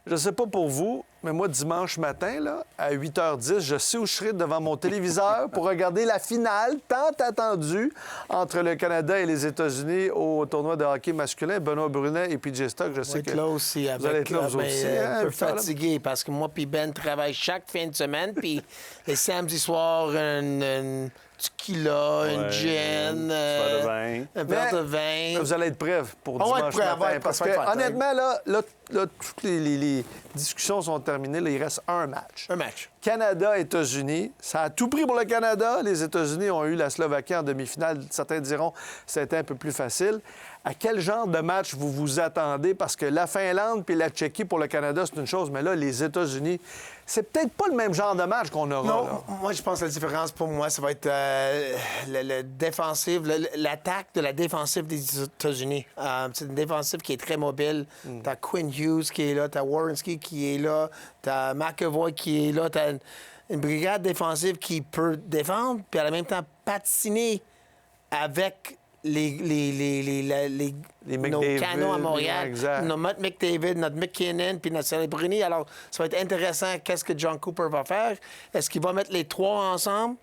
Je sais pas pour vous, mais moi, dimanche matin, là, à 8h10, je sais où je serai devant mon téléviseur pour regarder la finale tant attendue entre le Canada et les États-Unis au tournoi de hockey masculin. Benoît Brunet et PJ Stock, je sais que... là aussi vous allez être là, vous aussi. Un peu fatigué parce que moi puis Ben travaille chaque fin de semaine. Puis les samedis soirs, un tequila, une gin, un verre de vin. Vous allez être prêts pour dimanche matin. Parce que, honnêtement, là, toutes les discussions sont terminées. Là, il reste un match. Un match. Canada-États-Unis. Ça a tout pris pour le Canada. Les États-Unis ont eu la Slovaquie en demi-finale. Certains diront que ça a été un peu plus facile. À quel genre de match vous vous attendez? Parce que la Finlande puis la Tchéquie pour le Canada, c'est une chose, mais là, les États-Unis, c'est peut-être pas le même genre de match qu'on aura. Non, là. moi, je pense que la différence pour moi, ça va être le défensif, l'attaque de la défensive des États-Unis. C'est une défensive qui est très mobile. T'as Quinn Hughes qui est là, t'as Werenski qui est là, t'as McAvoy qui est là, t'as une brigade défensive qui peut défendre, puis en même temps patiner avec nos canons à Montréal, notre McDavid, notre McKinnon, puis notre Celebrini. Alors, ça va être intéressant. Qu'est-ce que John Cooper va faire? Est-ce qu'il va mettre les trois ensemble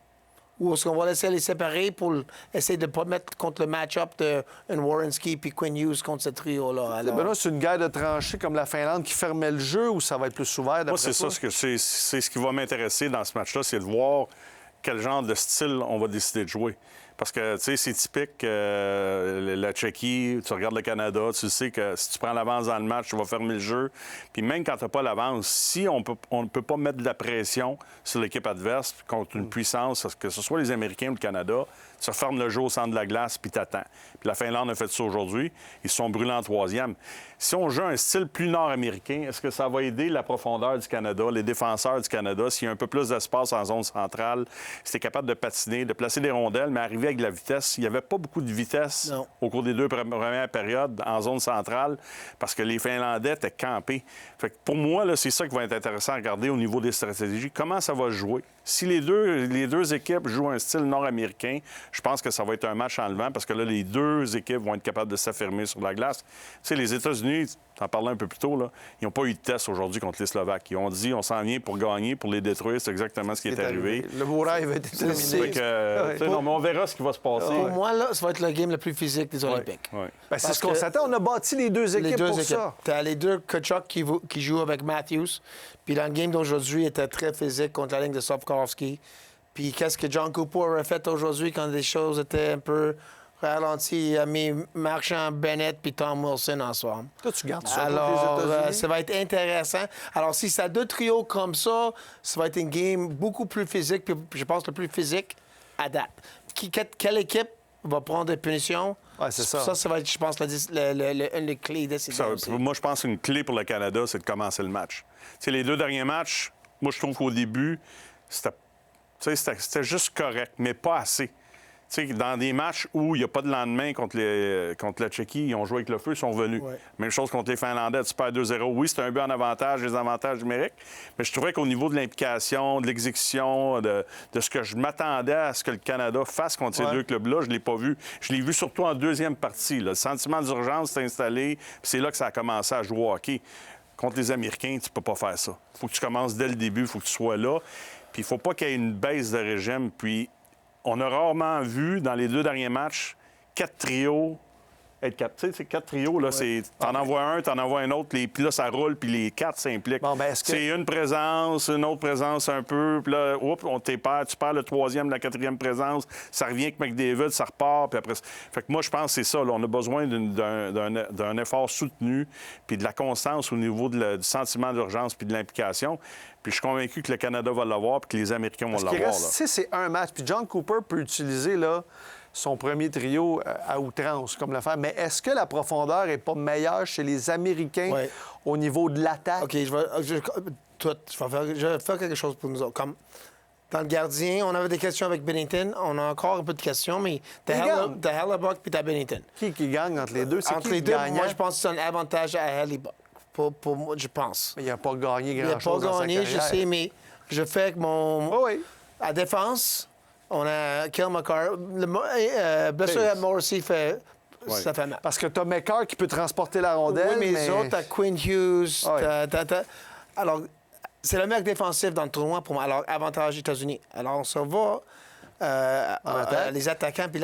ou est-ce qu'on va laisser les séparer pour essayer de ne pas mettre contre le match-up de Werenski puis Quinn Hughes contre ce trio-là? Alors... Benoît, c'est une guerre de tranchées comme la Finlande qui fermait le jeu ou ça va être plus ouvert? Moi, c'est ça. C'est ce qui va m'intéresser dans ce match-là, c'est de voir quel genre de style on va décider de jouer. Parce que, tu sais, c'est typique, la Tchéquie, tu regardes le Canada, tu sais que si tu prends l'avance dans le match, tu vas fermer le jeu. Puis même quand tu n'as pas l'avance, si on ne peut pas mettre de la pression sur l'équipe adverse contre une puissance, que ce soit les Américains ou le Canada, tu refermes le jeu au centre de la glace puis t'attends. Puis la Finlande a fait ça aujourd'hui. Ils se sont brûlés en troisième. Si on joue un style plus nord-américain, est-ce que ça va aider la profondeur du Canada, les défenseurs du Canada, s'il y a un peu plus d'espace en zone centrale, si tu es capable de patiner, de placer des rondelles, mais arriver avec de la vitesse? Il n'y avait pas beaucoup de vitesse au cours des deux premières périodes en zone centrale parce que les Finlandais étaient campés. Fait que pour moi, là, c'est ça qui va être intéressant à regarder au niveau des stratégies. Comment ça va jouer? Si les deux équipes jouent un style nord-américain, je pense que ça va être un match enlevant parce que là, les deux équipes vont être capables de s'affirmer sur la glace. Tu sais, les États-Unis, t'en parlais un peu plus tôt, là, ils n'ont pas eu de test aujourd'hui contre les Slovaques. Ils ont dit on s'en vient pour gagner, pour les détruire. C'est exactement ce qui est arrivé. Le beau rêve a été terminé. Non, mais on verra ce qui va se passer. Pour moi, là, ça va être le game le plus physique des Olympiques. Ouais. Ben, c'est ce qu'on s'attend. On a bâti les deux équipes pour ça. T'as les deux Tkachuk qui jouent avec Matthews. Puis dans le game d'aujourd'hui, il était très physique contre la ligne de Sofkowski. Puis qu'est-ce que John Cooper a fait aujourd'hui quand les choses étaient un peu ralenties? Il a mis Marchand, Bennett puis Tom Wilson ensemble. Toi, tu gardes ça. Alors, ça va être intéressant. Alors, si ça a deux trios comme ça va être une game beaucoup plus physique. Puis je pense le plus physique à date. Quelle équipe va prendre des punitions? Ouais, c'est ça. Ça va être, je pense, une des clés de ces Moi, je pense qu'une clé pour le Canada, c'est de commencer le match. Tu sais, les deux derniers matchs, moi, je trouve qu'au début, c'était juste correct, mais pas assez. Tu sais, dans des matchs où il n'y a pas de lendemain contre la Tchéquie, ils ont joué avec le feu, ils sont revenus. Ouais. Même chose contre les Finlandais, tu perds 2-0. Oui, c'est un but en avantage, les avantages numériques, mais je trouvais qu'au niveau de l'implication, de l'exécution, de ce que je m'attendais à ce que le Canada fasse contre ces deux clubs-là, je ne l'ai pas vu. Je l'ai vu surtout en deuxième partie. Là. Le sentiment d'urgence s'est installé, puis c'est là que ça a commencé à jouer au hockey. Contre les Américains, tu peux pas faire ça. Il faut que tu commences dès le début, il faut que tu sois là. Puis il faut pas qu'il y ait une baisse de régime. Puis on a rarement vu, dans les deux derniers matchs, 4 trios être capable. Tu sais, c'est 4 trios, là, c'est... T'en envoies un, t'en envoies un autre, puis là, ça roule, puis les 4 s'impliquent. Bon, ben, c'est une présence, une autre présence un peu, puis là, tu perds le troisième, la quatrième présence, ça revient avec McDavid, ça repart, puis après... Fait que moi, je pense que c'est ça, là, on a besoin d'un effort soutenu, puis de la constance au niveau du sentiment d'urgence, puis de l'implication. Puis je suis convaincu que le Canada va l'avoir, puis que les Américains vont l'avoir. C'est un match, puis John Cooper peut utiliser, là, son premier trio à outrance, comme le faire. Mais est-ce que la profondeur n'est pas meilleure chez les Américains au niveau de l'attaque? OK, je vais faire quelque chose pour nous autres. Comme dans le gardien, on avait des questions avec Binnington. On a encore un peu de questions, mais t'as Hellebuyck puis t'as Binnington. Qui gagne entre les deux? C'est entre les deux, moi, je pense que c'est un avantage à Hellebuyck. Pour moi, je pense. Mais il n'a pas gagné grand-chose Il n'a pas gagné, je sais, mais je fais que mon... Oui. À défense... On a Kyle McCarr. Blessure à Morrissey fait Ouais. ça fait mal. Parce que tu as Maker qui peut transporter la rondelle. Oui, mais les autres, t'as Quinn Hughes. Ouais. Alors, c'est le meilleur défensif dans le tournoi pour moi. Alors, avantage États-Unis. Alors, on se va les attaquants. Puis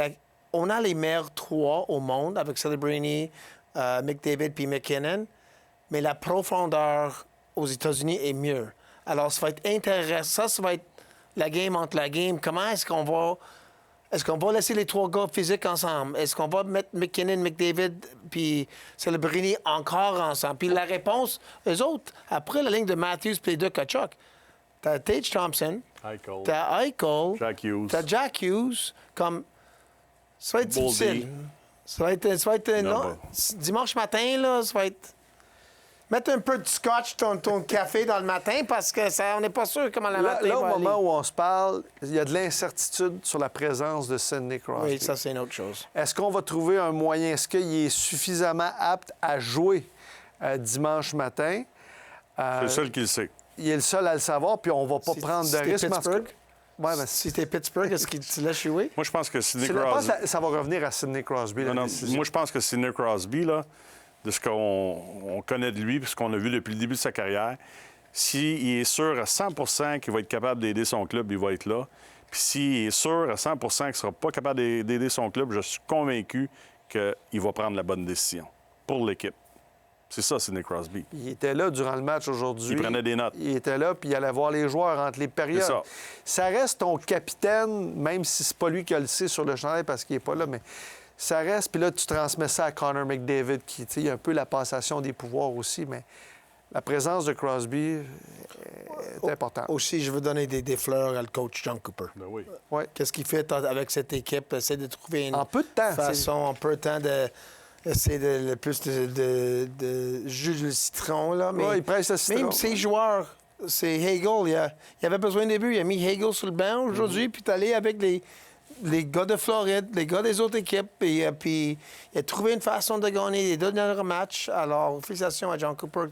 on a les meilleurs 3 au monde avec Celebrini, McDavid puis McKinnon. Mais la profondeur aux États-Unis est mieux. Alors, ça va être intéressant. Ça va être la game entre la game. Comment est-ce qu'on va... Est-ce qu'on va laisser les 3 gars physiques ensemble? Est-ce qu'on va mettre McKinnon, McDavid puis Celebrini encore ensemble? Puis la réponse, eux autres, après la ligne de Matthews puis les 2 Tkachuk, t'as Tage Thompson, Eichel. t'as Eichel, Jack Hughes. t'as Jack Hughes, comme... Ça va être Boldy. difficile. Ça va être Non, non, dimanche matin, là, ça va être... Mettre un peu de scotch ton café dans le matin parce que ça, on n'est pas sûr comment la matin Là, au va moment aller. où on se parle, il y a de l'incertitude sur la présence de Sidney Crosby. Oui, ça, c'est une autre chose. Est-ce qu'on va trouver un moyen? Est-ce qu'il est suffisamment apte à jouer dimanche matin? C'est le seul qui le sait. Il est le seul à le savoir, puis on va pas prendre de Si t'es risque. Pittsburgh, Ouais, mais si t'es Pittsburgh, est-ce que tu laisses jouer? Moi, je pense que Sidney c'est là, Crosby... ça va revenir à Sidney Crosby. la Non, décision. moi, je pense que Sidney Crosby, là, de ce qu'on connaît de lui, puis ce qu'on a vu depuis le début de sa carrière, s'il est sûr à 100 qu'il va être capable d'aider son club, il va être là. Puis s'il est sûr à 100 qu'il ne sera pas capable d'aider son club, je suis convaincu qu'il va prendre la bonne décision pour l'équipe. C'est ça, Sidney Crosby. Il était là durant le match aujourd'hui. Il prenait des notes. Il était là, puis il allait voir les joueurs entre les périodes. C'est ça. Ça reste ton capitaine, même si c'est pas lui qui a le sait sur le chandail parce qu'il est pas là, mais ça reste. Puis là, tu transmets ça à Connor McDavid, qui, tu sais, il y a un peu la passation des pouvoirs aussi, mais la présence de Crosby est importante. Aussi, je veux donner des fleurs à le coach John Cooper. Ben oui. Ouais. Qu'est-ce qu'il fait avec cette équipe? Essaie de trouver une En peu de temps. façon, en peu de temps, essayer de plus de jus de citron. Là. Mais Ouais, il presse le citron. même ses joueurs, c'est Hagel. Il avait besoin de but. Il a mis Hagel sur le banc aujourd'hui, puis il est allé avec les gars de Floride, les gars des autres équipes, et puis il a trouvé une façon de gagner les 2 derniers matchs. Alors, félicitations à John Cooper.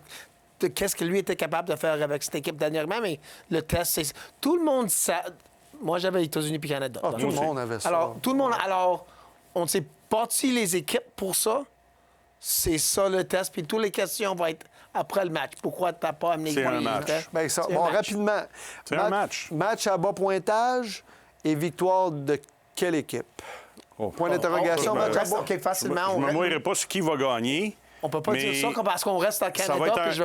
Qu'est-ce que lui était capable de faire avec cette équipe dernièrement, mais le test, c'est... Tout le monde sait... Moi, j'avais États-Unis puis Canada. Ah, tout le monde avait ça. Alors, tout le monde... Alors, on s'est parti les équipes pour ça. C'est ça le test, puis toutes les questions vont être après le match. Pourquoi tu n'as pas amené C'est un Guy, match. hein? Bien, ça, C'est bon, un match. rapidement. C'est un match. Match à bas pointage et victoire de quelle équipe? Oh. Point d'interrogation, ben, match à bas. OK, Je facilement. ne me mouillerai pas sur qui va gagner. On peut pas mais dire ça parce qu'on reste à ça Canada va être puis je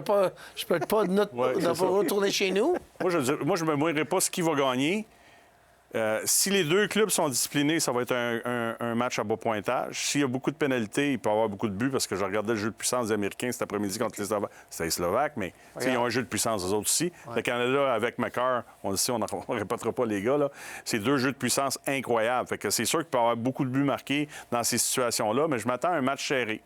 peux pas Ouais, c'est ça. retourner chez nous. Moi, je ne me mouillerai pas sur qui va gagner. Si les 2 clubs sont disciplinés, ça va être un match à bas pointage. S'il y a beaucoup de pénalités, il peut y avoir beaucoup de buts parce que je regardais le jeu de puissance des Américains cet après-midi contre les Slovaques. C'était les Slovaques, mais ils ont un jeu de puissance, eux autres aussi. Le Canada, avec McCarr, on le sait, on ne répétera pas les gars, là. C'est 2 jeux de puissance incroyables. Fait que c'est sûr qu'il peut y avoir beaucoup de buts marqués dans ces situations-là, mais je m'attends à un match serré.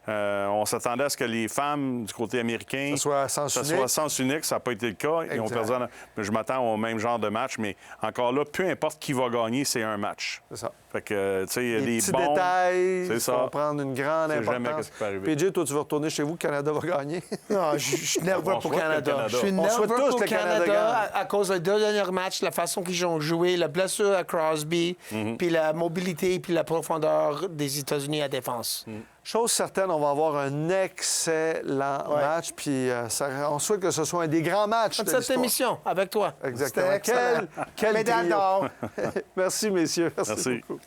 On s'attendait à ce que les femmes du côté américain... Ça soit à sens unique. soit à sens unique. Ça n'a pas été le cas. Ils ont Exact. perdu mais je m'attends au même genre de match. Mais encore là, peu importe qui va gagner, c'est un match. C'est ça. Fait que, tu sais, il y a Les des petits bons... détails C'est ça. vont prendre une grande Tu sais jamais importance. qu'est-ce qui peut arriver. PJ, toi, tu vas retourner chez vous, le Canada va gagner. Non, je suis nerveux On pour souhaite que le Canada. Canada. Je suis On souhaite nerveux tous pour que le Canada Canada à cause des 2 derniers matchs, la façon qu'ils ont joué, la blessure à Crosby, puis la mobilité puis la profondeur des États-Unis à défense. Chose certaine, on va avoir un excellent Ouais. match, puis on souhaite que ce soit un des grands matchs de Cette l'histoire. émission avec toi. Exactement. C'était excellent. Quel Médaille trio. d'or. Merci, messieurs. Merci. beaucoup.